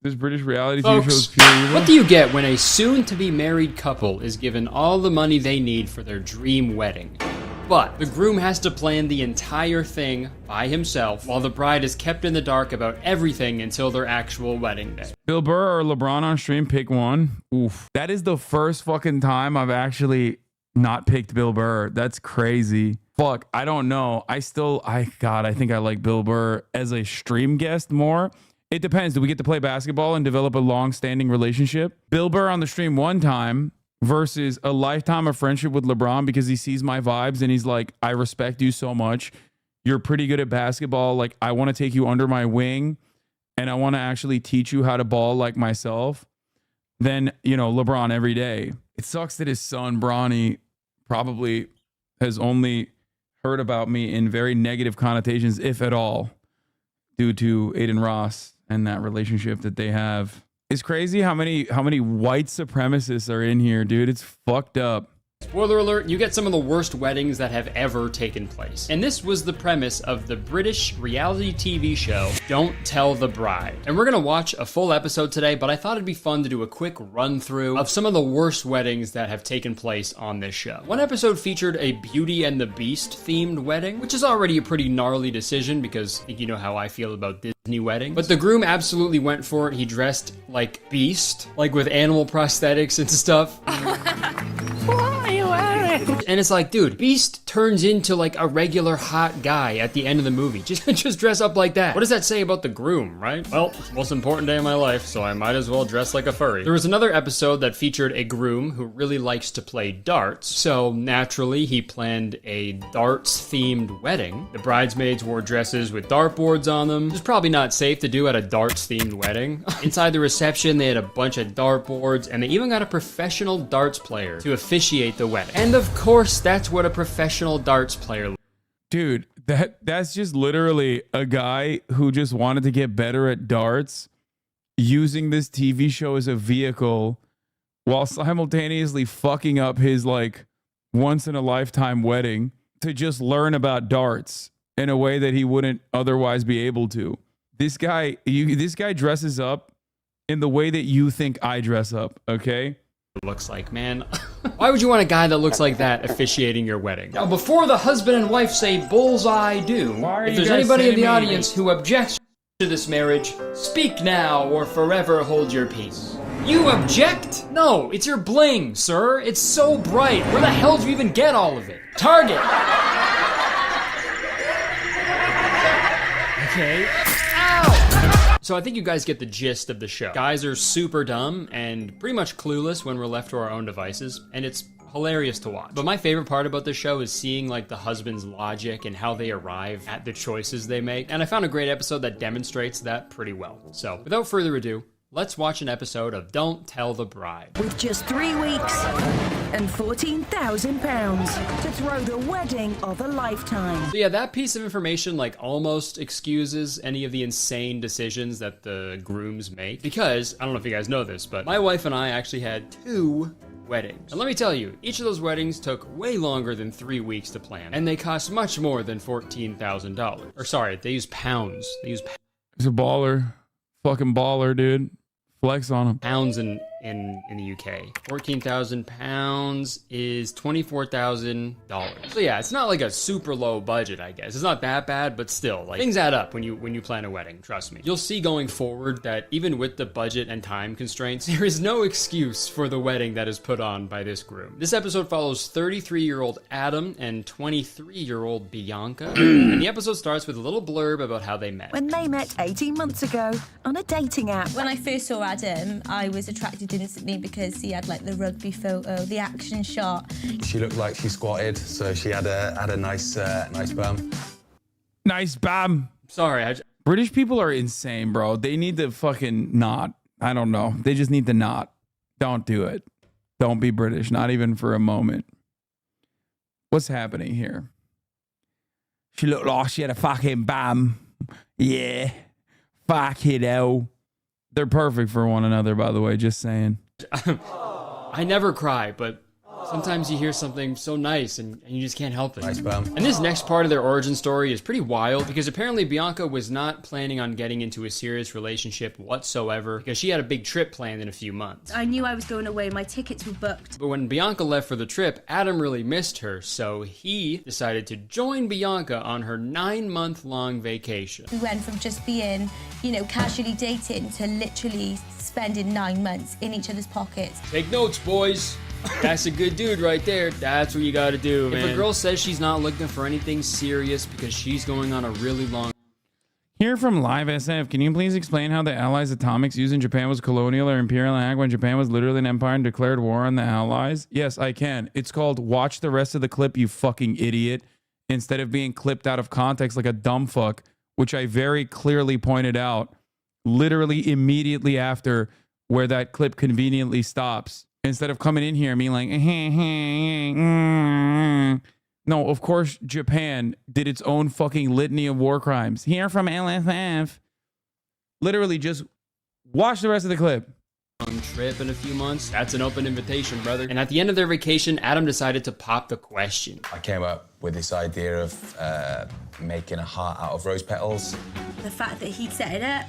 This British reality TV Folks, show is pure evil. what do you get when a soon-to-be married couple is given all the money they need for their dream wedding? But the groom has to plan the entire thing by himself, while the bride is kept in the dark about everything until their actual wedding day. Bill Burr or LeBron on stream, pick one. Oof. That is the first fucking time I've actually not picked Bill Burr. That's crazy. Fuck, I don't know. I think I like Bill Burr as a stream guest more. It depends. Do we get to play basketball and develop a long-standing relationship? Bill Burr on the stream one time versus a lifetime of friendship with LeBron because he sees my vibes and he's like, I respect you so much. You're pretty good at basketball. Like, I want to take you under my wing and I want to actually teach you how to ball like myself. Then, LeBron every day. It sucks that his son, Bronny, probably has only heard about me in very negative connotations, if at all, due to Aiden Ross and that relationship that they have. It's crazy how many white supremacists are in here, dude. It's fucked up. Spoiler alert, you get some of the worst weddings that have ever taken place. And this was the premise of the British reality TV show, Don't Tell the Bride. And we're gonna watch a full episode today, but I thought it'd be fun to do a quick run through of some of the worst weddings that have taken place on this show. One episode featured a Beauty and the Beast themed wedding, which is already a pretty gnarly decision because I think you know how I feel about Disney weddings. But the groom absolutely went for it. He dressed like Beast, like with animal prosthetics and stuff. And it's like, dude, Beast turns into like a regular hot guy at the end of the movie. Just dress up like that. What does that say about the groom, right? Well, it's the most important day of my life, so I might as well dress like a furry. There was another episode that featured a groom who really likes to play darts, so naturally he planned a darts-themed wedding. The bridesmaids wore dresses with dartboards on them. It's probably not safe to do at a darts-themed wedding. Inside the reception, they had a bunch of dartboards, and they even got a professional darts player to officiate the wedding. And of course, that's what a professional darts player. Dude, that's just literally a guy who just wanted to get better at darts using this TV show as a vehicle while simultaneously fucking up his like once in a lifetime wedding to just learn about darts in a way that he wouldn't otherwise be able to. This guy dresses up in the way that you think I dress up, okay? Looks like, man. Why would you want a guy that looks like that officiating your wedding? Now, before the husband and wife say bullseye do, if there's anybody in the audience who objects to this marriage, speak now or forever hold your peace. You object? No, it's your bling, sir. It's so bright. Where the hell do you even get all of it? Target. Okay. So I think you guys get the gist of the show. Guys are super dumb and pretty much clueless when we're left to our own devices, and it's hilarious to watch. But my favorite part about this show is seeing like the husband's logic and how they arrive at the choices they make. And I found a great episode that demonstrates that pretty well. So without further ado, let's watch an episode of Don't Tell the Bride. With just 3 weeks and £14,000 to throw the wedding of a lifetime. So yeah, that piece of information like almost excuses any of the insane decisions that the grooms make. Because, I don't know if you guys know this, but my wife and I actually had 2 weddings. And let me tell you, each of those weddings took way longer than 3 weeks to plan. And they cost much more than $14,000. Or sorry, they use pounds. He's a baller. Fucking baller, dude. Flex on him. Pounds in the UK. 14,000 pounds is $24,000. So yeah, it's not like a super low budget, I guess. It's not that bad, but still, like things add up when you plan a wedding, trust me. You'll see going forward that even with the budget and time constraints, there is no excuse for the wedding that is put on by this groom. This episode follows 33-year-old Adam and 23-year-old Bianca. And the episode starts with a little blurb about how they met. When they met 18 months ago on a dating app. When I first saw Adam, I was attracted instantly because he had like the rugby photo, the action shot. She looked like she squatted, so she had a nice bum. Nice bum. Sorry, British people are insane, bro. They need to fucking not. I don't know. They just need to not. Don't do it. Don't be British, not even for a moment. What's happening here? She looked like she had a fucking bum. Yeah. Fuck it, hell. They're perfect for one another, by the way, just saying. I never cry, but Sometimes you hear something so nice and you just can't help it. Nice sperm. And this next part of their origin story is pretty wild because apparently Bianca was not planning on getting into a serious relationship whatsoever because she had a big trip planned in a few months. I knew I was going away. My tickets were booked. But when Bianca left for the trip, Adam really missed her, so he decided to join Bianca on her 9-month-long vacation. We went from just being, casually dating to literally spending 9 months in each other's pockets. Take notes, boys. That's a good dude right there. That's what you gotta do, man. If a girl says she's not looking for anything serious because she's going on a really long... Here from Live SF, can you please explain how the Allies' atomics used in Japan was colonial or imperial act when Japan was literally an empire and declared war on the Allies? Yes, I can. It's called watch the rest of the clip, you fucking idiot, instead of being clipped out of context like a dumb fuck, which I very clearly pointed out literally immediately after where that clip conveniently stops. Instead of coming in here and being like, no, of course Japan did its own fucking litany of war crimes. Here from LFF. Literally just watch the rest of the clip. Trip in a few months. That's an open invitation, brother. And at the end of their vacation, Adam decided to pop the question. I came up with this idea of making a heart out of rose petals. The fact that he'd set it up,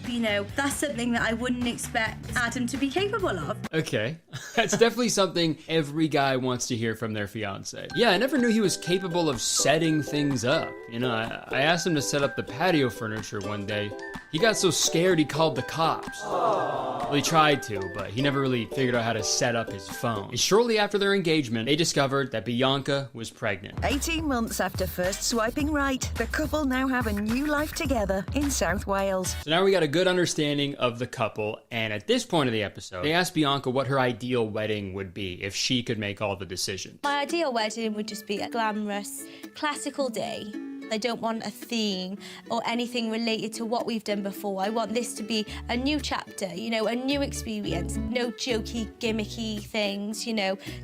that's something that I wouldn't expect Adam to be capable of. Okay. That's definitely something every guy wants to hear from their fiance. Yeah, I never knew he was capable of setting things up. I asked him to set up the patio furniture one day. He got so scared he called the cops. Well, he tried to, but he never really figured out how to set up his phone. And shortly after their engagement, they discovered that Bianca was pregnant. 18 months after first swiping right, the couple now have a new life together in South Wales. So now we got a good understanding of the couple, and at this point of the episode, they asked Bianca what her ideal wedding would be if she could make all the decisions. My ideal wedding would just be a glamorous, classical day. I don't want a theme or anything related to what we've done before. I want this to be a new chapter, a new experience. No jokey, gimmicky things,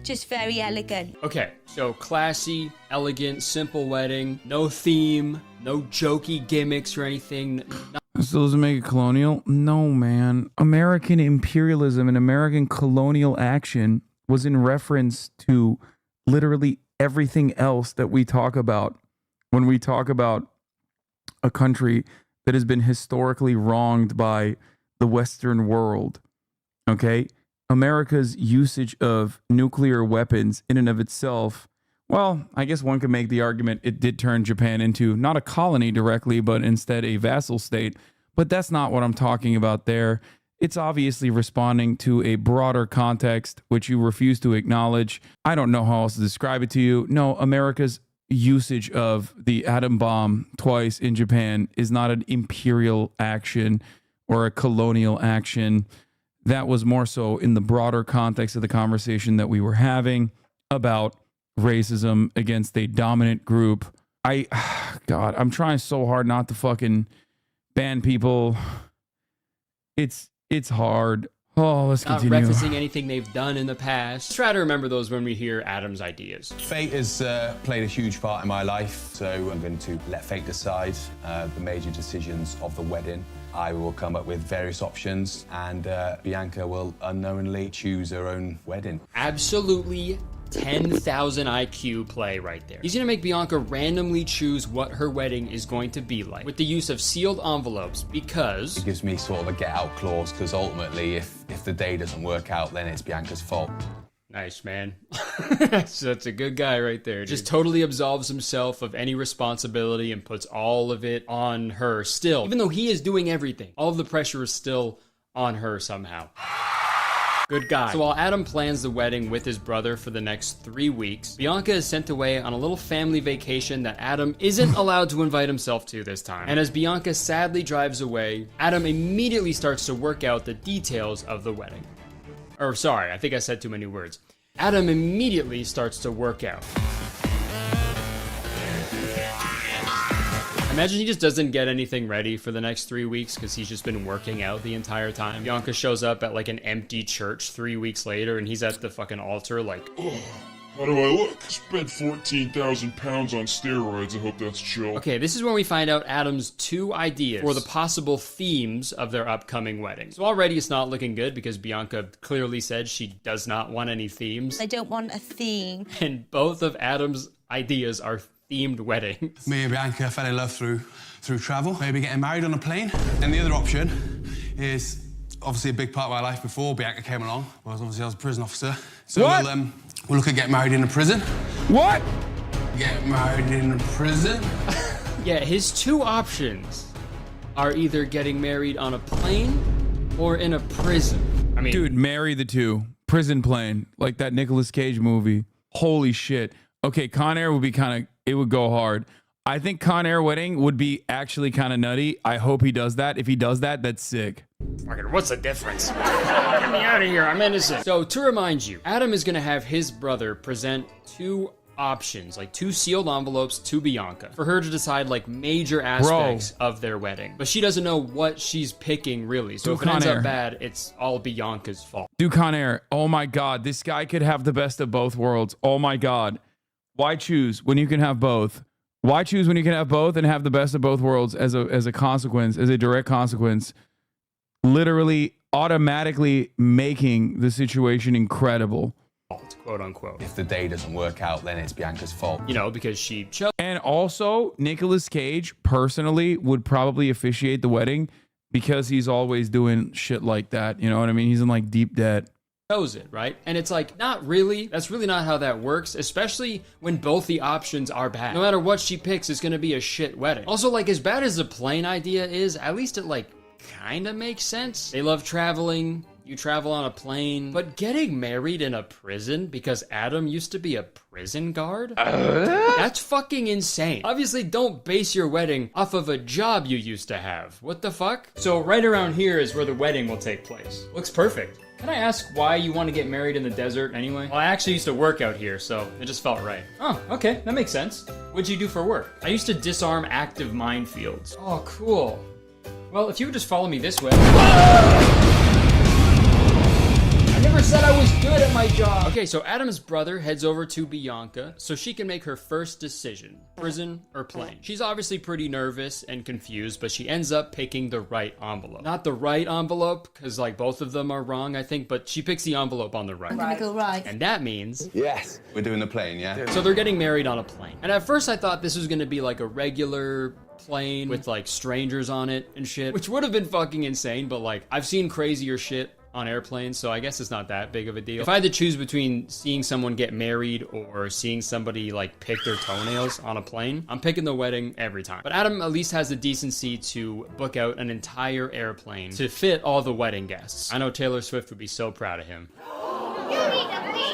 just very elegant. Okay, so classy, elegant, simple wedding, no theme, no jokey gimmicks or anything. So does it make it colonial? No, man. American imperialism and American colonial action was in reference to literally everything else that we talk about when we talk about a country that has been historically wronged by the Western world. Okay? America's usage of nuclear weapons in and of itself, well, I guess one could make the argument it did turn Japan into not a colony directly, but instead a vassal state. But that's not what I'm talking about there. It's obviously responding to a broader context, which you refuse to acknowledge. I don't know how else to describe it to you. No, America's usage of the atom bomb twice in Japan is not an imperial action or a colonial action. That was more so in the broader context of the conversation that we were having about racism against a dominant group. God, I'm trying so hard not to fucking ban people. It's hard. Oh, let's not continue. Referencing anything they've done in the past. Try to remember those when we hear Adam's ideas. Fate has played a huge part in my life, so I'm going to let fate decide the major decisions of the wedding. I will come up with various options, and Bianca will unknowingly choose her own wedding. Absolutely 10,000 IQ play right there. He's gonna make Bianca randomly choose what her wedding is going to be like with the use of sealed envelopes because... It gives me sort of a get out clause because ultimately if the day doesn't work out, then it's Bianca's fault. Nice, man. That's a good guy right there. Dude. Just totally absolves himself of any responsibility and puts all of it on her still. Even though he is doing everything, all of the pressure is still on her somehow. Good guy. So while Adam plans the wedding with his brother for the next 3 weeks, Bianca is sent away on a little family vacation that Adam isn't allowed to invite himself to this time. And as Bianca sadly drives away, Adam immediately starts to work out the details of the wedding. Or sorry, I think I said too many words. Adam immediately starts to work out. Imagine he just doesn't get anything ready for the next 3 weeks because he's just been working out the entire time. Bianca shows up at like an empty church 3 weeks later and he's at the fucking altar like, oh, How do I look? Spent 14,000 pounds on steroids. I hope that's chill. Okay, this is when we find out Adam's 2 ideas for the possible themes of their upcoming wedding. So already it's not looking good because Bianca clearly said she does not want any themes. I don't want a theme. And both of Adam's ideas are themed weddings. Me and Bianca fell in love through travel, maybe getting married on a plane. And the other option is obviously a big part of my life before Bianca came along. Was obviously I was a prison officer. So What? we'll look at getting married in a prison. What? Get married in a prison. Yeah, his 2 options are either getting married on a plane or in a prison. I mean, Dude, marry the 2. Prison plane, like that Nicolas Cage movie. Holy shit. Okay, Con Air would be it would go hard. I think Con Air wedding would be actually kind of nutty. I hope he does that. If he does that, that's sick. fucking, what's the difference? Get me out of here, I'm innocent. So to remind you, Adam is gonna have his brother present 2 options, like 2 sealed envelopes to Bianca for her to decide like major aspects of their wedding. But she doesn't know what she's picking really. So if it ends up bad, it's all Bianca's fault. Do Con Air. Oh my God. This guy could have the best of both worlds. Oh my God. Why choose when you can have both? Why choose when you can have both and have the best of both worlds as a consequence, as a direct consequence? Literally, automatically making the situation incredible. Quote unquote. If the day doesn't work out, then it's Bianca's fault. You know, because she chose. And also, Nicolas Cage personally would probably officiate the wedding because he's always doing shit like that. You know what I mean? He's in like deep debt. It, right? And it's like, not really. That's really not how that works, especially when both the options are bad. No matter what she picks, it's gonna be a shit wedding. Also, like, as bad as the plane idea is, at least it, like, kinda makes sense. They love traveling. You travel on a plane. But getting married in a prison because Adam used to be a prison guard? That's fucking insane. Obviously, don't base your wedding off of a job you used to have. What the fuck? So right around here is where the wedding will take place. Looks perfect. Can I ask why you want to get married in the desert anyway? Well, I actually used to work out here, so it just felt right. Oh, okay, that makes sense. What'd you do for work? I used to disarm active minefields. Oh, cool. Well, if you would just follow me this way. I never said I was good at my job. Okay, so Adam's brother heads over to Bianca so she can make her first decision. Prison or plane. She's obviously pretty nervous and confused, but she ends up picking the right envelope. Not the right envelope, because like both of them are wrong, I think, but she picks the envelope on the right. I'm gonna go right. And that means... Yes. We're doing the plane, yeah? So they're getting married on a plane. And at first I thought this was gonna be like a regular plane with like strangers on it and shit, which would have been fucking insane, but like I've seen crazier shit on airplanes, so I guess it's not that big of a deal. If I had to choose between seeing someone get married or seeing somebody like pick their toenails on a plane, I'm picking the wedding every time. But Adam at least has the decency to book out an entire airplane to fit all the wedding guests. I know Taylor Swift would be so proud of him.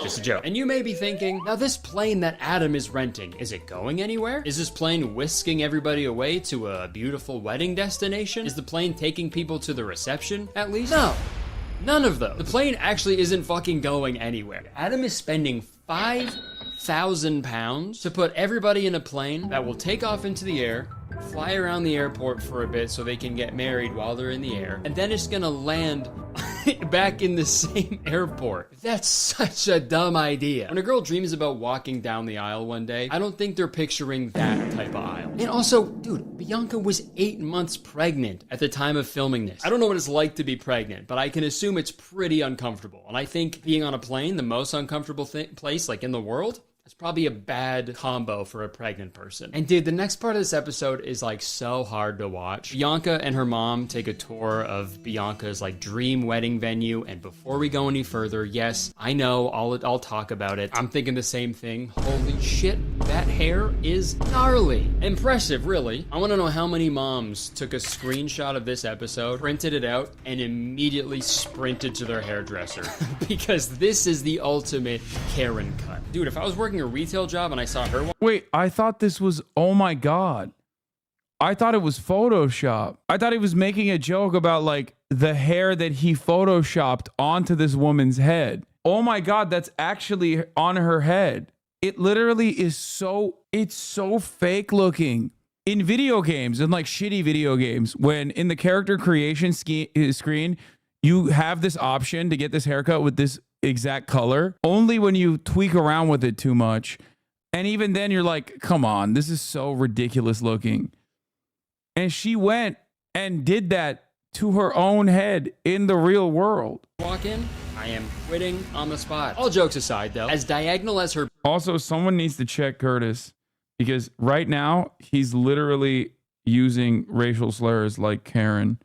Just a joke. And you may be thinking, now this plane that Adam is renting, is it going anywhere? Is this plane whisking everybody away to a beautiful wedding destination? Is the plane taking people to the reception, at least? No. None of those. The plane actually isn't fucking going anywhere. Adam is spending £5,000 to put everybody in a plane that will take off into the air, fly around the airport for a bit so they can get married while they're in the air, and then it's gonna land back in the same airport. That's such a dumb idea. When a girl dreams about walking down the aisle one day, I don't think they're picturing that type of aisle. And also, dude, Bianca was 8 months pregnant at the time of filming this. I don't know what it's like to be pregnant, but I can assume it's pretty uncomfortable. And I think being on a plane, the most uncomfortable place like in the world, it's probably a bad combo for a pregnant person. And dude, the next part of this episode is like so hard to watch. Bianca and her mom take a tour of Bianca's like dream wedding venue. And before we go any further, yes, I know, I'll talk about it. I'm thinking the same thing. Holy shit, that hair is gnarly. Impressive, really. I wanna know how many moms took a screenshot of this episode, printed it out, and immediately sprinted to their hairdresser. Because this is the ultimate Karen cut. Dude, if I was working a retail job and I saw her... Wait, I thought this was, oh my God. I thought it was Photoshop. I thought he was making a joke about like the hair that he Photoshopped onto this woman's head. Oh my God, that's actually on her head. It literally is it's so fake looking. In video games, in like shitty video games, when in the character creation screen, you have this option to get this haircut with this exact color. Only when you tweak around with it too much. And even then you're like, come on, this is so ridiculous looking. And she went and did that to her own head in the real world. Walk in, I am quitting on the spot. All jokes aside though, as diagonal as her... Also, someone needs to check Kurtis, because right now he's literally using racial slurs like Karen.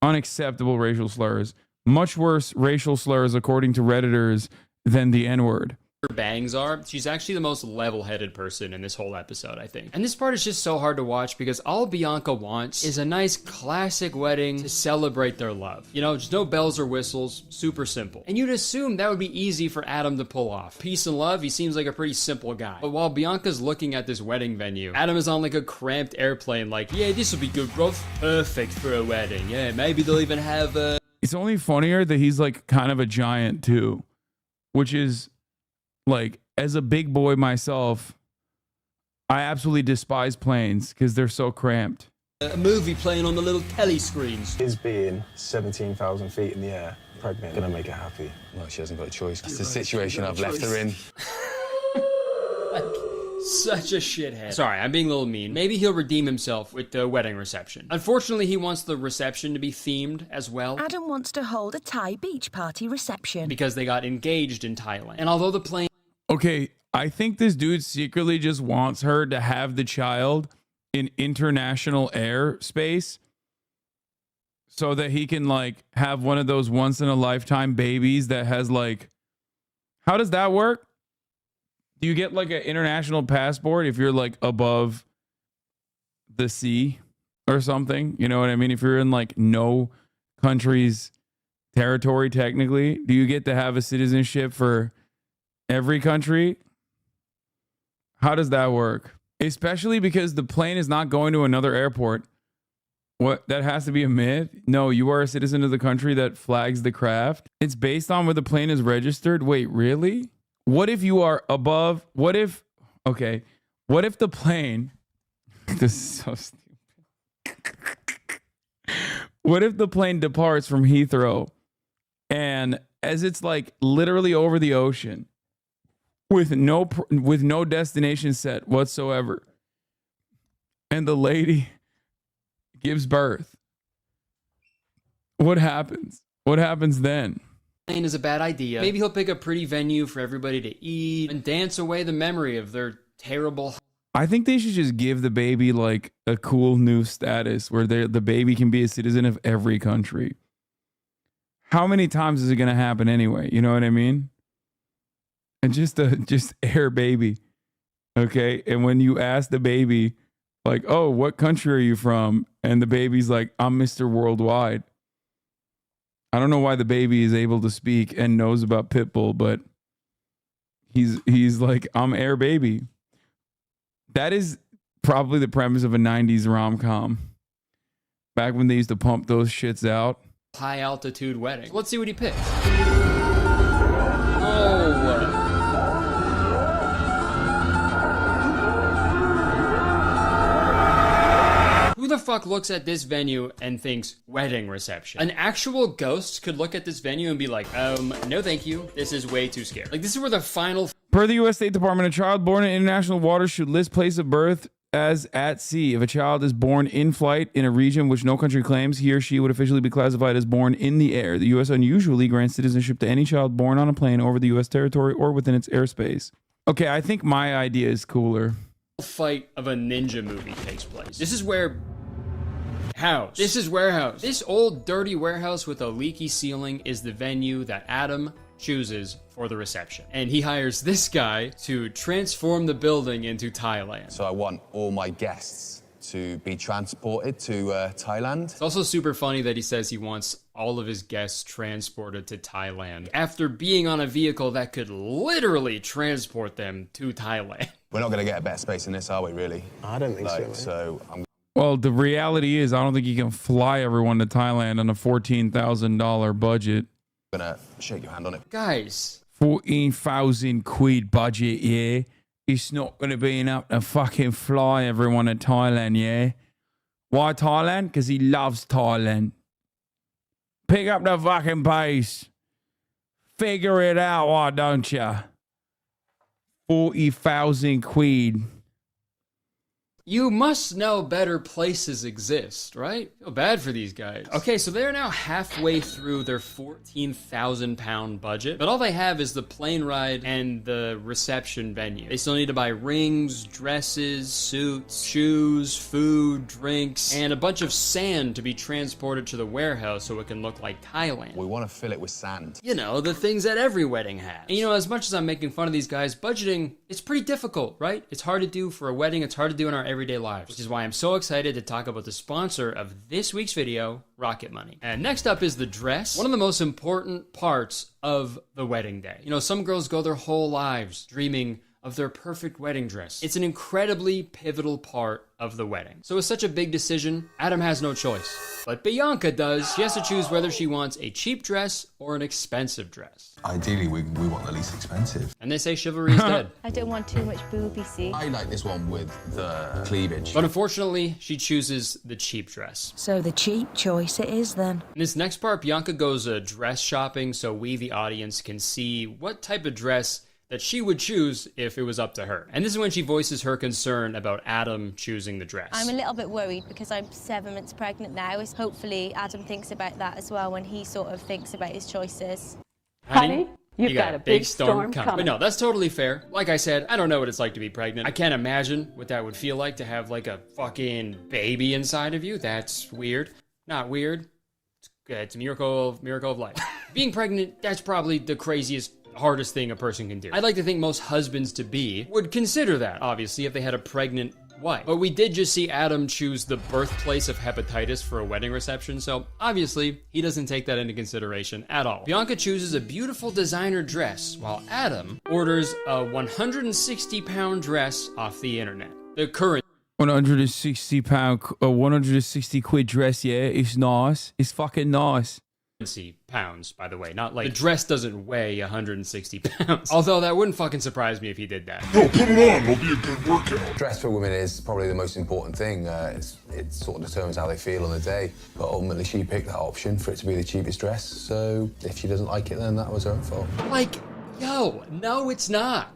Unacceptable racial slurs. Much worse racial slurs, according to Redditors, than the N-word. bangs are, she's actually the most level-headed person in this whole episode, I think. And this part is just so hard to watch because all Bianca wants is a nice classic wedding to celebrate their love. You know, just no bells or whistles, super simple. And you'd assume that would be easy for Adam to pull off. Peace and love, he seems like a pretty simple guy. But while Bianca's looking at this wedding venue, Adam is on like a cramped airplane like, yeah, this will be good, bro. Perfect for a wedding. Yeah, maybe they'll even have a... It's only funnier that he's like kind of a giant too, which is... like, as a big boy myself, I absolutely despise planes because they're so cramped. A movie playing on the little telly screens. Is being 17,000 feet in the air pregnant gonna make her happy? Well, she hasn't got a choice. That's the situation I've left her in. Such a shithead. Sorry, I'm being a little mean. Maybe he'll redeem himself with the wedding reception. Unfortunately, he wants the reception to be themed as well. Adam wants to hold a Thai beach party reception. Because they got engaged in Thailand. And although the plane... Okay, I think this dude secretly just wants her to have the child in international airspace so that he can like have one of those once in a lifetime babies that has like, how does that work? Do you get like an international passport if you're like above the sea or something? You know what I mean? If you're in like no country's territory, technically, do you get to have a citizenship for every country? How does that work? Especially because the plane is not going to another airport. What? That has to be a myth? No, you are a citizen of the country that flags the craft. It's based on where the plane is registered. Wait, really? What if you are above? What if, okay, what if the plane, this is so stupid. What if the plane departs from Heathrow and as it's like literally over the ocean with no destination set whatsoever, and the lady gives birth? What happens? What happens then? Is a bad idea. Maybe he'll pick a pretty venue for everybody to eat and dance away the memory of their terrible... I think they should just give the baby like a cool new status where the baby can be a citizen of every country. How many times is it going to happen anyway? You know what I mean? And just air baby. Okay. And when you ask the baby like, oh, what country are you from? And the baby's like, I'm Mr. Worldwide. I don't know why the baby is able to speak and knows about Pitbull, but he's like, I'm Air Baby. That is probably the premise of a 90s rom-com. Back when they used to pump those shits out. High altitude wedding. Let's see what he picks. Oh. Who the fuck looks at this venue and thinks wedding reception? An actual ghost could look at this venue and be like, no thank you. This is way too scary. Like, this is where the final... Per the U.S. State Department, a child born in international waters should list place of birth as at sea. If a child is born in flight in a region which no country claims, he or she would officially be classified as born in the air. The U.S. unusually grants citizenship to any child born on a plane over the U.S. territory or within its airspace. Okay, I think my idea is cooler. Fight of a ninja movie takes place. This is where... House. This is warehouse. This old dirty warehouse with a leaky ceiling is the venue that Adam chooses for the reception. And he hires this guy to transform the building into Thailand. So I want all my guests to be transported to Thailand. It's also super funny that he says he wants all of his guests transported to Thailand after being on a vehicle that could literally transport them to Thailand. We're not going to get a better space in this, are we, really? I don't think so. So Well, the reality is I don't think you can fly everyone to Thailand on a $14,000 budget. I'm going to shake your hand on it. Guys. 14,000 quid budget, yeah? It's not going to be enough to fucking fly everyone to Thailand, yeah? Why Thailand? Because he loves Thailand. Pick up the fucking pace. Figure it out, why don't you? 40,000 quid. You must know better places exist, right? Feel bad for these guys. Okay, so they're now halfway through their 14,000 pound budget, but all they have is the plane ride and the reception venue. They still need to buy rings, dresses, suits, shoes, food, drinks, and a bunch of sand to be transported to the warehouse so it can look like Thailand. We want to fill it with sand. You know, the things that every wedding has. And you know, as much as I'm making fun of these guys, budgeting, it's pretty difficult, right? It's hard to do for a wedding. It's hard to do in our everyday lives, which is why I'm so excited to talk about the sponsor of this week's video, Rocket Money. And next up is the dress, one of the most important parts of the wedding day. You know, some girls go their whole lives dreaming of their perfect wedding dress. It's an incredibly pivotal part of the wedding. So with such a big decision, Adam has no choice. But Bianca does. She has to choose whether she wants a cheap dress or an expensive dress. Ideally, we want the least expensive. And they say chivalry is dead. I don't want too much booby, see? I like this one with the cleavage. But unfortunately, she chooses the cheap dress. So the cheap choice it is then. In this next part, Bianca goes dress shopping so we, the audience, can see what type of dress that she would choose if it was up to her. And this is when she voices her concern about Adam choosing the dress. I'm a little bit worried because I'm 7 months pregnant now. Hopefully Adam thinks about that as well when he sort of thinks about his choices. Honey, you've got a big storm coming. But no, that's totally fair. Like I said, I don't know what it's like to be pregnant. I can't imagine what that would feel like to have like a fucking baby inside of you. That's weird. Not weird. It's a miracle of life. Being pregnant, that's probably the craziest, hardest thing a person can do. I'd like to think most husbands-to-be would consider that, obviously, if they had a pregnant wife. But we did just see Adam choose the birthplace of hepatitis for a wedding reception, so obviously he doesn't take that into consideration at all. Bianca chooses a beautiful designer dress, while Adam orders a 160-pound dress off the internet. The current 160 quid dress, yeah, it's nice. It's fucking nice. pounds, by the way. Not like the dress doesn't weigh 160 pounds. Although that wouldn't fucking surprise me if he did that. No, put it on. It'll be a good workout. Dress for women is probably the most important thing. It sort of determines how they feel on the day. But ultimately, she picked that option for it to be the cheapest dress. So if she doesn't like it, then that was her own fault. Like, yo, no, it's not.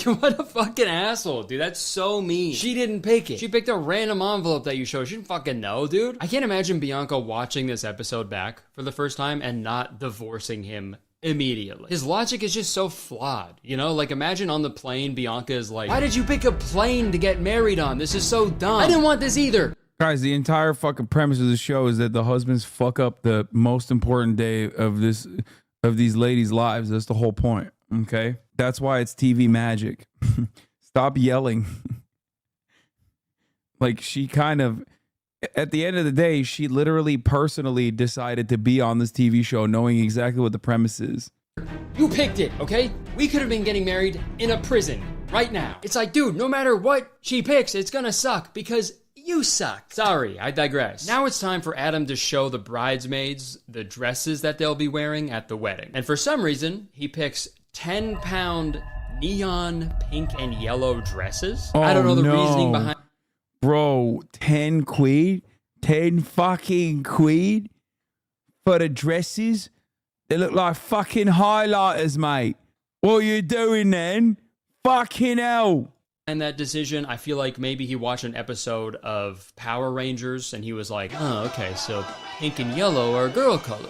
What a fucking asshole, dude. That's so mean. She didn't pick it. She picked a random envelope that you showed. She didn't fucking know, dude. I can't imagine Bianca watching this episode back for the first time and not divorcing him immediately. His logic is just so flawed, you know? Like, imagine on the plane, Bianca is like, why did you pick a plane to get married on? This is so dumb. I didn't want this either. Guys, the entire fucking premise of the show is that the husbands fuck up the most important day of these ladies' lives. That's the whole point. Okay, that's why it's TV magic. Stop yelling. Like, she kind of, at the end of the day, she literally personally decided to be on this TV show knowing exactly what the premise is. You picked it, okay? We could have been getting married in a prison right now. It's like, dude, no matter what she picks, it's gonna suck because you suck. Sorry, I digress. Now it's time for Adam to show the bridesmaids the dresses that they'll be wearing at the wedding. And for some reason, he picks 10-pound neon pink and yellow dresses. Oh, I don't know the reasoning behind. Bro, 10 quid? 10 fucking quid for the dresses? They look like fucking highlighters, mate. What are you doing then? Fucking hell. And that decision, I feel like maybe he watched an episode of Power Rangers and he was like, oh, okay, so pink and yellow are girl colors.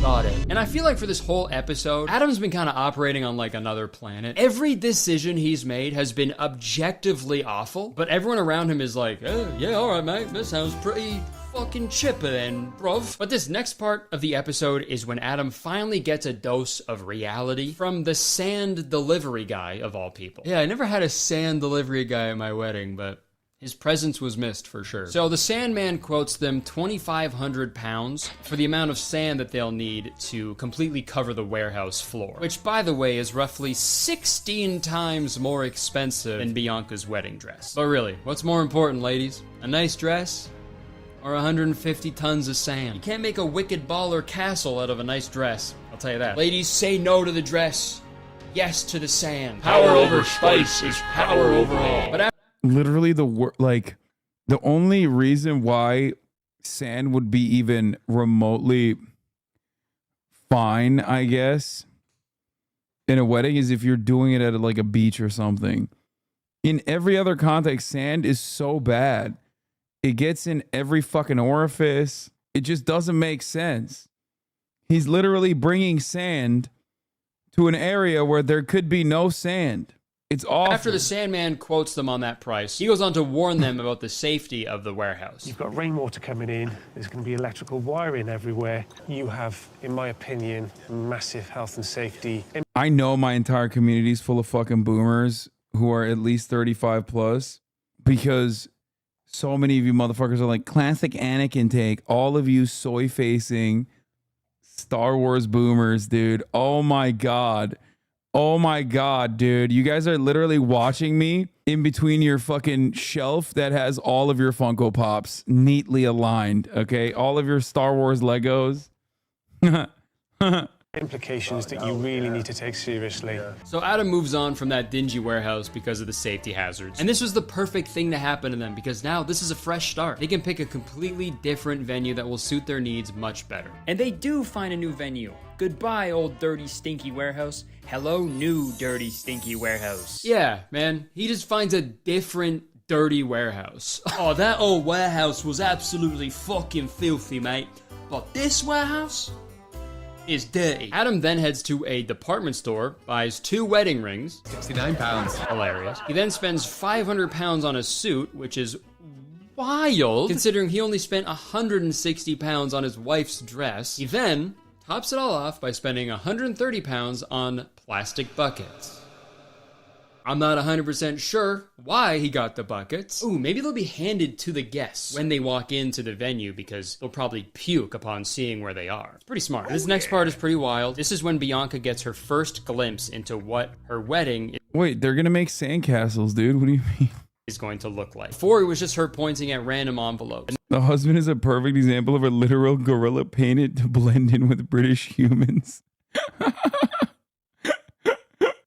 Got it. And I feel like for this whole episode, Adam's been kind of operating on like another planet. Every decision he's made has been objectively awful, but everyone around him is like, oh, yeah, all right, mate, that sounds pretty fucking chipper then, bruv. But this next part of the episode is when Adam finally gets a dose of reality from the sand delivery guy of all people. Yeah, I never had a sand delivery guy at my wedding, but his presence was missed for sure. So the Sandman quotes them 2,500 pounds for the amount of sand that they'll need to completely cover the warehouse floor, which, by the way, is roughly 16 times more expensive than Bianca's wedding dress. But really, what's more important, ladies? A nice dress or 150 tons of sand? You can't make a wicked baller castle out of a nice dress, I'll tell you that. Ladies, say no to the dress, yes to the sand. Power over spice is power over all. But literally the only reason why sand would be even remotely fine, I guess, in a wedding is if you're doing it at like a beach or something. In every other context, sand is so bad. It gets in every fucking orifice. It just doesn't make sense. He's literally bringing sand to an area where there could be no sand. It's awful. After the Sandman quotes them on that price, he goes on to warn them about the safety of the warehouse. You've got rainwater coming in. There's going to be electrical wiring everywhere. You have, in my opinion, massive health and safety. I know my entire community is full of fucking boomers who are at least 35 plus, because so many of you motherfuckers are like classic Anakin take. All of you soy facing Star Wars boomers, dude. Oh my God. Oh my God, dude. You guys are literally watching me in between your fucking shelf that has all of your Funko Pops neatly aligned, okay? All of your Star Wars Legos. Implications that you really need to take seriously. So Adam moves on from that dingy warehouse because of the safety hazards. And this was the perfect thing to happen to them, because now this is a fresh start. They can pick a completely different venue that will suit their needs much better. And they do find a new venue. Goodbye, old dirty, stinky warehouse. Hello, new dirty, stinky warehouse. Yeah, man. He just finds a different dirty warehouse. Oh, that old warehouse was absolutely fucking filthy, mate. But this warehouse is dirty. Adam then heads to a department store, buys 2 wedding rings. £69. Hilarious. He then spends £500 on a suit, which is wild, considering he only spent £160 on his wife's dress. He then tops it all off by spending £130 on plastic buckets. I'm not 100% sure why he got the buckets. Ooh, maybe they'll be handed to the guests when they walk into the venue, because they'll probably puke upon seeing where they are. It's pretty smart. This next part is pretty wild. This is when Bianca gets her first glimpse into what her wedding Wait, they're gonna make sandcastles, dude. What do you mean? is going to look like. Before, it was just her pointing at random envelopes. The husband is a perfect example of a literal gorilla painted to blend in with British humans.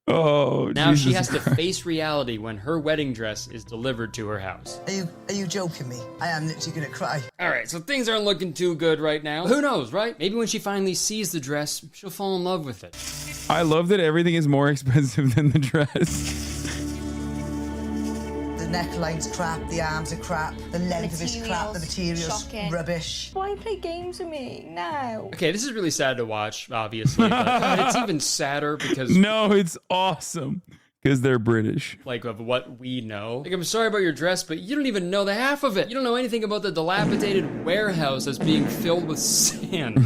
Oh, now Jesus she has Christ. to face reality when her wedding dress is delivered to her house. Are you joking me? I am literally gonna cry. Alright, so things aren't looking too good right now. Who knows, right? Maybe when she finally sees the dress, she'll fall in love with it. I love that everything is more expensive than the dress. The neckline's crap, the arms are crap, the length of it's crap, the material's shocking. rubbish. Why play games with me now? Okay, this is really sad to watch, obviously, but it's even sadder because No, it's awesome because they're British. like of what we know. Like, I'm sorry about your dress, but you don't even know the half of it. You don't know anything about the dilapidated warehouse that's being filled with sand.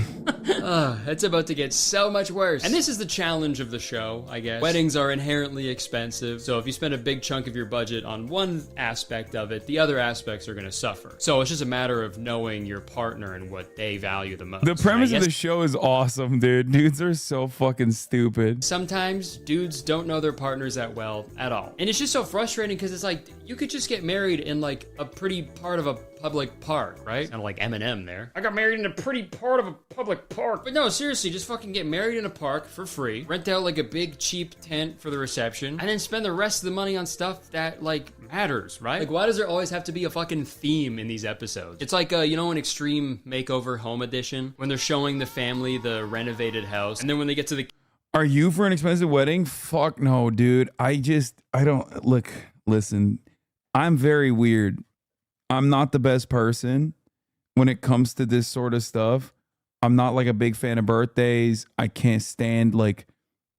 It's about to get so much worse. And this is the challenge of the show, I guess. Weddings are inherently expensive, so if you spend a big chunk of your budget on one aspect of it, the other aspects are gonna suffer. So it's just a matter of knowing your partner and what they value the most. The premise And I of the guess show is awesome, dude. Dudes are so fucking stupid. sometimes dudes don't know their partners that well at all. And it's just so frustrating because it's like, you could just get married in like a pretty part of a public park, right? Kind of like Eminem there. I got married in a pretty part of a public park. But no, seriously, just fucking get married in a park for free. Rent out like a big cheap tent for the reception. And then spend the rest of the money on stuff that like matters, right? Like, why does there always have to be a fucking theme in these episodes? It's like, you know, an Extreme Makeover Home Edition when they're showing the family the renovated house. And then when they get to the Are you for an expensive wedding? Fuck no, dude. I don't look, listen, I'm very weird. I'm not the best person when it comes to this sort of stuff. I'm not like a big fan of birthdays. I can't stand, like,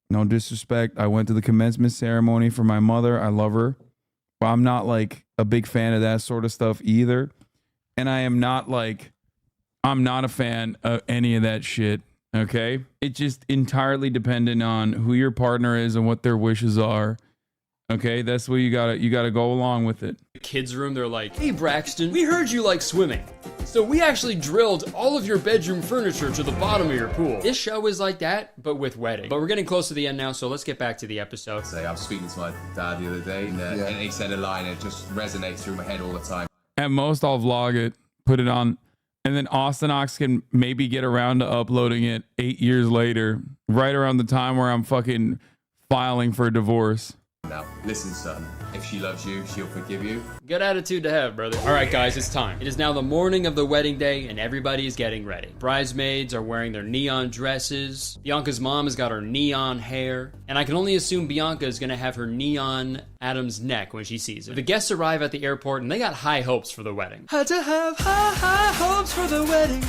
no disrespect. I went to the commencement ceremony for my mother. I love her. But I'm not like a big fan of that sort of stuff either. And I am not like, I'm not a fan of any of that shit. Okay? It's just entirely dependent on who your partner is and what their wishes are. Okay? That's what you gotta go along with it. kids' room, they're like, "Hey Braxton, we heard you like swimming. So we actually drilled all of your bedroom furniture to the bottom of your pool." This show is like that, but with wedding. But we're getting close to the end now, so let's get back to the episode. I was speaking to my dad the other day, and he said a line, and it just resonates through my head all the time. At most, I'll vlog it, put it on, and then Austin Ox can maybe get around to uploading it 8 years later, right around the time where I'm fucking filing for a divorce. Now, listen, son. if she loves you, she'll forgive you. Good attitude to have, brother. All right, guys, it's time. It is now the morning of the wedding day, and everybody is getting ready. Bridesmaids are wearing their neon dresses. Bianca's mom has got her neon hair, and I can only assume Bianca is gonna have her neon Adam's neck when she sees it. The guests arrive at the airport, and they got high hopes for the wedding. Had to have high hopes for the wedding.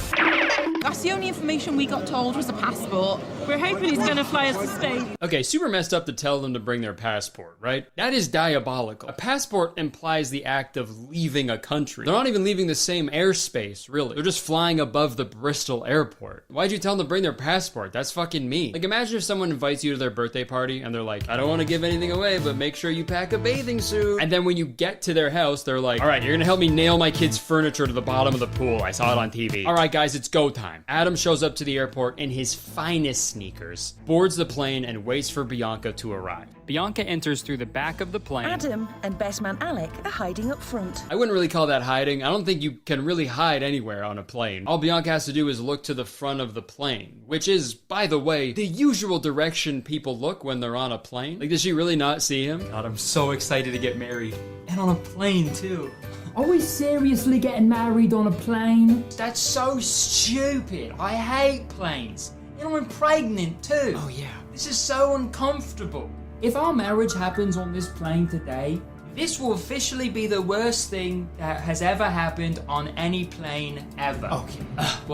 That's the only information we got told was a passport. We're hoping he's gonna fly us to Spain. Okay, super messed up to tell them to bring their passport, right? That is diabolical. A passport implies the act of leaving a country. They're not even leaving the same airspace, really. They're just flying above the Bristol airport. Why'd you tell them to bring their passport? That's fucking mean. Like, imagine if someone invites you to their birthday party and they're like, I don't want to give anything away, but make sure you pack a bathing suit. And then when you get to their house, they're like, all right, you're gonna help me nail my kid's furniture to the bottom of the pool. I saw it on TV. All right, guys, it's go time. Adam shows up to the airport in his finest sneakers, boards the plane, and waits for Bianca to arrive. Bianca enters through the back of the plane. Adam and best man Alec are hiding up front. I wouldn't really call that hiding. I don't think you can really hide anywhere on a plane. All Bianca has to do is look to the front of the plane, which is, by the way, the usual direction people look when they're on a plane. Like, does she really not see him? God, I'm so excited to get married. And on a plane, too. Are we seriously getting married on a plane? That's so stupid. I hate planes. And I'm pregnant too. Oh yeah. This is so uncomfortable. If our marriage happens on this plane today, this will officially be the worst thing that has ever happened on any plane ever. Okay.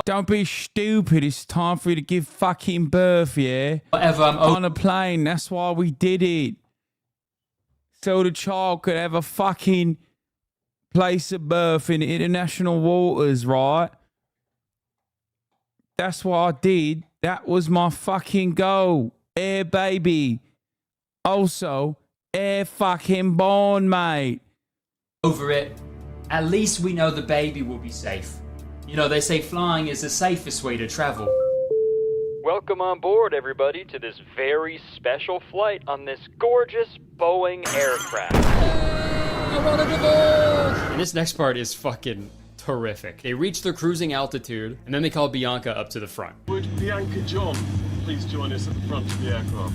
Don't be stupid. It's time for you to give fucking birth, yeah? Whatever, on a plane. That's why we did it. So the child could have a fucking place of birth in international waters, right? That's what I did. That was my fucking goal. Air baby. Also, air fucking born, mate. Over it. At least we know the baby will be safe. You know, they say flying is the safest way to travel. Welcome on board, everybody, to this very special flight on this gorgeous Boeing aircraft. I want to divorce! And this next part is fucking terrific. They reach their cruising altitude, and then they call Bianca up to the front. Would Bianca John please join us at the front of the aircraft?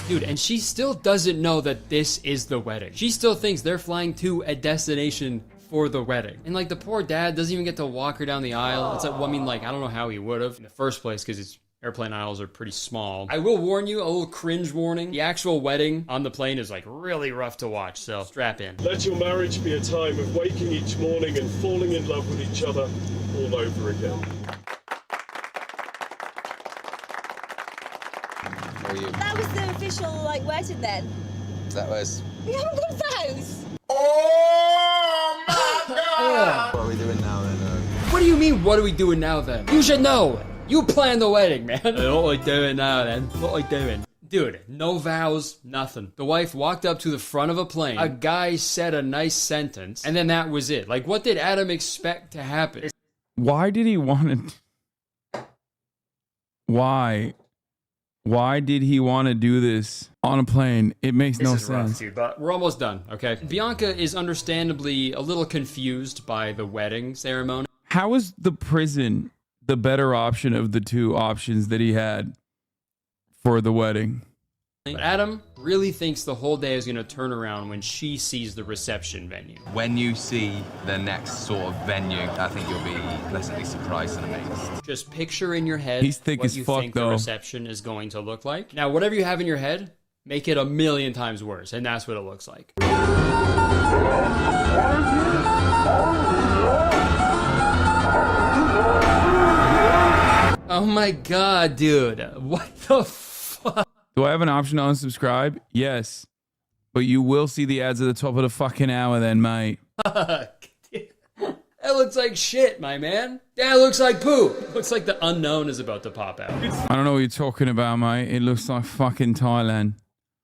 Dude, and she still doesn't know that this is the wedding. She still thinks they're flying to a destination for the wedding. And like the poor dad doesn't even get to walk her down the aisle. It's like, well, I mean, like, I don't know how he would have in the first place because his airplane aisles are pretty small. I will warn you, a little cringe warning. The actual wedding on the plane is like really rough to watch, so strap in. Let your marriage be a time of waking each morning and falling in love with each other all over again. That was the official, like, wedding then? That was... We haven't got vows! Oh my God! What are we doing now then? What do you mean, what are we doing now then? You should know! You planned the wedding, man. What are we doing now then? What are we doing? Dude, no vows, nothing. The wife walked up to the front of a plane, a guy said a nice sentence, and then that was it. Like, what did Adam expect to happen? Why did he want to... Why did he want to do this on a plane? It makes no sense. Rough, dude, but we're almost done, okay? Bianca is understandably a little confused by the wedding ceremony. How is the prison the better option of the two options that he had for the wedding? But Adam really thinks the whole day is going to turn around when she sees the reception venue. When you see the next sort of venue, I think you'll be pleasantly surprised and amazed. Just picture in your head He's thick what as you fuck, think though. the reception is going to look like. Now, whatever you have in your head, make it 1,000,000 times worse, and that's what it looks like. Oh my God, dude. What the fuck? Do I have an option to unsubscribe? Yes. But you will see the ads at the top of the fucking hour then, mate. That looks like shit, my man. That looks like poop. Looks like the unknown is about to pop out. I don't know what you're talking about, mate. It looks like fucking Thailand.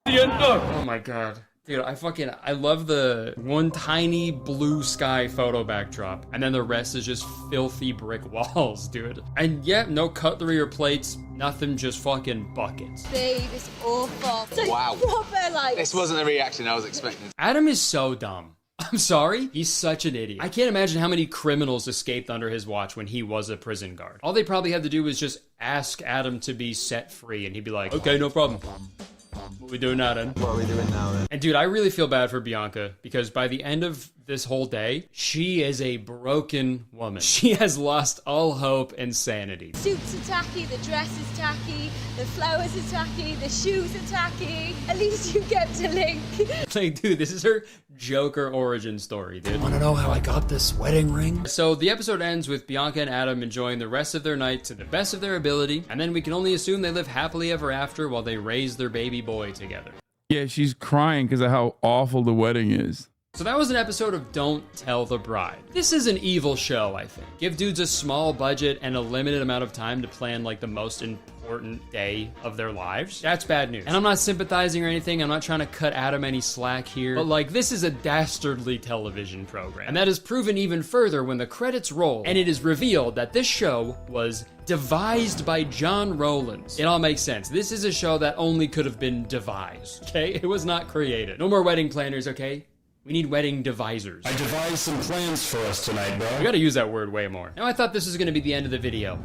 Oh my God. Dude, I love the one tiny blue sky photo backdrop, and then the rest is just filthy brick walls, dude. And yeah, no cutlery or plates, nothing, just fucking buckets. Babe, it's awful. It's like Wow. proper, like... This wasn't the reaction I was expecting. Adam is so dumb. I'm sorry, he's such an idiot. I can't imagine how many criminals escaped under his watch when he was a prison guard. All they probably had to do was just ask Adam to be set free, and he'd be like, okay, no problem. What we doing now then? What are we doing now then? And dude, I really feel bad for Bianca because by the end of this whole day, she is a broken woman. She has lost all hope and sanity. Suits are tacky, the dress is tacky, the flowers are tacky, the shoes are tacky. At least you get to link. Like, dude, this is her Joker origin story, dude. Wanna know how I got this wedding ring? So the episode ends with Bianca and Adam enjoying the rest of their night to the best of their ability, and then we can only assume they live happily ever after while they raise their baby boy together. Yeah, she's crying because of how awful the wedding is. So that was an episode of Don't Tell the Bride. This is an evil show, I think. Give dudes a small budget and a limited amount of time to plan like the most important day of their lives. That's bad news. And I'm not sympathizing or anything. I'm not trying to cut Adam any slack here. But like, this is a dastardly television program. And that is proven even further when the credits roll and it is revealed that this show was devised by John Rowlands. It all makes sense. This is a show that only could have been devised, okay? It was not created. No more wedding planners, okay? We need wedding devisers. I devised some plans for us tonight, bro. We gotta use that word way more. Now, I thought this was gonna be the end of the video.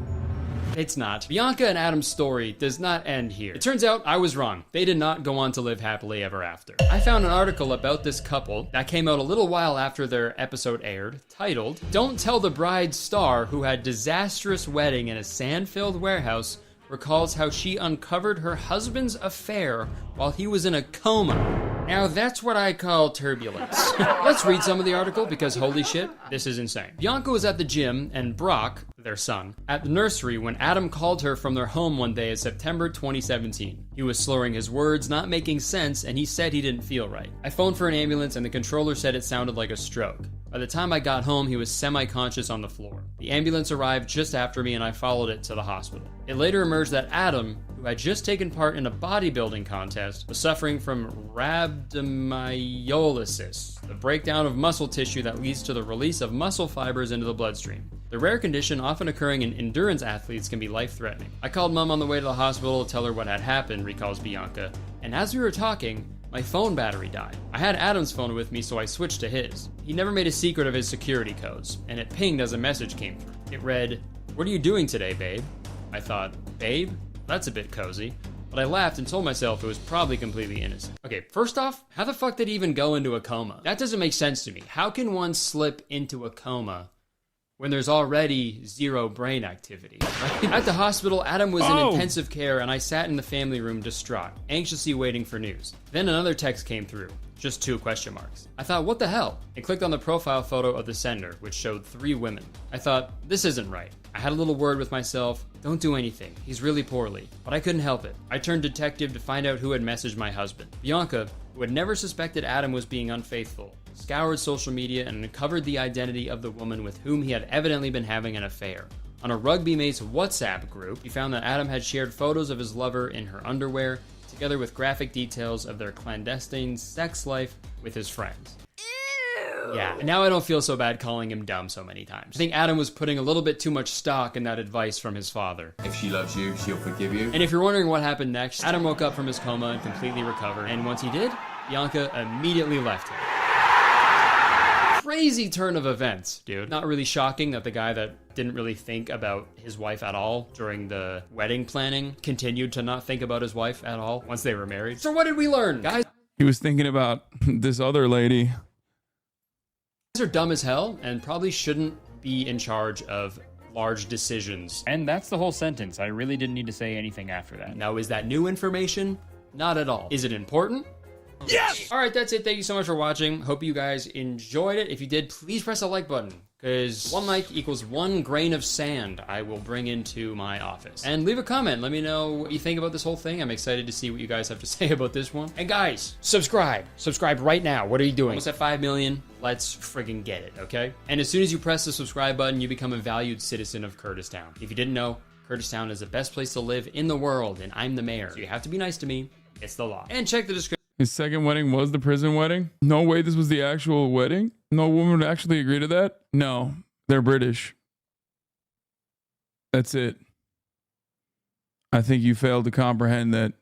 It's not. Bianca and Adam's story does not end here. It turns out I was wrong. They did not go on to live happily ever after. I found an article about this couple that came out a little while after their episode aired, titled, "Don't Tell the Bride's Star Who Had Disastrous Wedding in a Sand-Filled Warehouse Recalls How She Uncovered Her Husband's Affair While He Was in a Coma." Now that's what I call turbulence. Let's read some of the article because holy shit, this is insane. Bianca was at the gym and Brock, their son, at the nursery when Adam called her from their home one day in September 2017. He was slurring his words, not making sense, and he said he didn't feel right. I phoned for an ambulance and the controller said it sounded like a stroke. By the time I got home, he was semi-conscious on the floor. The ambulance arrived just after me and I followed it to the hospital. It later emerged that Adam, who had just taken part in a bodybuilding contest, was suffering from rhabdomyolysis, the breakdown of muscle tissue that leads to the release of muscle fibers into the bloodstream. The rare condition, often occurring in endurance athletes, can be life-threatening. I called Mom on the way to the hospital to tell her what had happened, recalls Bianca, and as we were talking, my phone battery died. I had Adam's phone with me, so I switched to his. He never made a secret of his security codes, and it pinged as a message came through. It read, "What are you doing today, babe?" I thought, babe? That's a bit cozy. But I laughed and told myself it was probably completely innocent. Okay, first off, how the fuck did he even go into a coma? That doesn't make sense to me. How can one slip into a coma when there's already zero brain activity? Right? At the hospital, Adam was in intensive care and I sat in the family room distraught, anxiously waiting for news. Then another text came through, just 2 question marks. I thought, what the hell? I clicked on the profile photo of the sender, which showed 3 women. I thought, this isn't right. I had a little word with myself, don't do anything, he's really poorly. But I couldn't help it. I turned detective to find out who had messaged my husband. Bianca, who had never suspected Adam was being unfaithful, scoured social media and uncovered the identity of the woman with whom he had evidently been having an affair. On a Rugby Mates WhatsApp group, he found that Adam had shared photos of his lover in her underwear, together with graphic details of their clandestine sex life with his friends. Yeah, and now I don't feel so bad calling him dumb so many times. I think Adam was putting a little bit too much stock in that advice from his father. If she loves you, she'll forgive you. And if you're wondering what happened next, Adam woke up from his coma and completely recovered. And once he did, Bianca immediately left him. Crazy turn of events, dude. Not really shocking that the guy that didn't really think about his wife at all during the wedding planning continued to not think about his wife at all once they were married. So what did we learn, guys? He was thinking about this other lady. Are dumb as hell and probably shouldn't be in charge of large decisions. And that's the whole sentence. I really didn't need to say anything after that. Now, is that new information? Not at all. Is it important? Yes! All right, that's it. Thank you so much for watching. Hope you guys enjoyed it. If you did, please press the like button, because 1 like equals 1 grain of sand I will bring into my office. And leave a comment. Let me know what you think about this whole thing. I'm excited to see what you guys have to say about this one. And guys, subscribe. Subscribe right now. What are you doing? Almost at 5 million. Let's friggin' get it, okay? And as soon as you press the subscribe button, you become a valued citizen of Kurtistown. If you didn't know, Kurtistown is the best place to live in the world, and I'm the mayor. So you have to be nice to me. It's the law. And check the description. His second wedding was the prison wedding? No way this was the actual wedding? No woman would actually agree to that? No, they're British. That's it. I think you failed to comprehend that